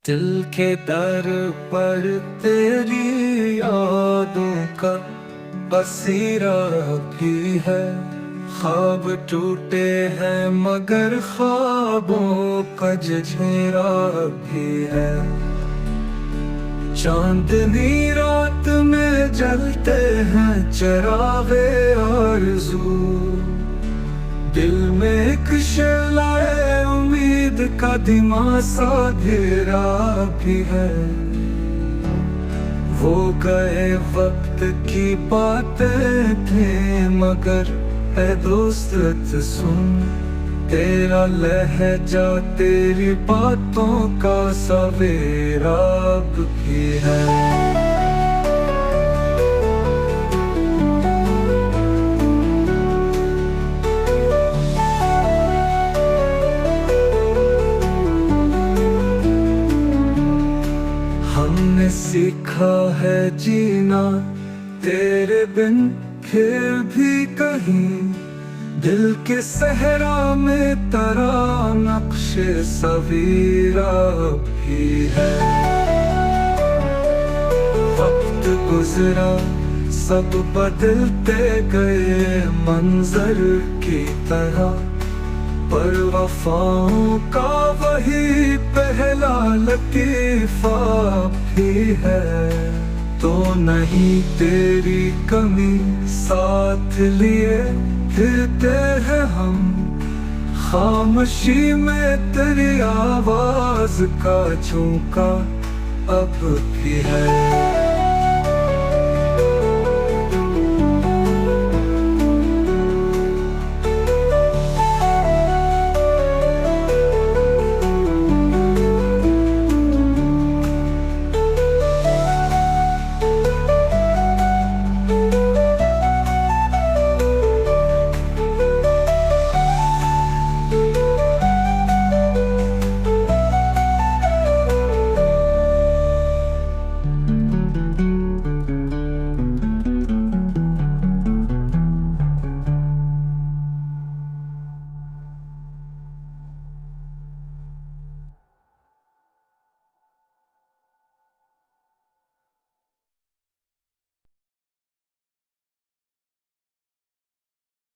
दिल के दर पर तेरी यादों का बसेरा भी है। ख्वाब टूटे हैं मगर ख्वाबों का जझेरा भी है। चांदनी रात में जलते हैं चिरागे आरज़ू, दिल में एक शैलाए उम्मीद का दिमासा घेरा भी है। वो गए वक्त की बातें थे मगर है दोस्त सुन, तेरा लहजा तेरी बातों का सवेरा भी है। हमने सीखा है जीना तेरे बिन, फिर भी कहीं दिल के सहरा में तेरा नक्शे सवीरा भी है। वक्त गुजरा सब बदलते गए मंजर की तरह, पर वफाओं का वही पहला लतीफा भी है। तो नहीं तेरी कमी साथ लिए फिरते हैं हम, खामोशी में तेरी आवाज का झोंका अब भी है।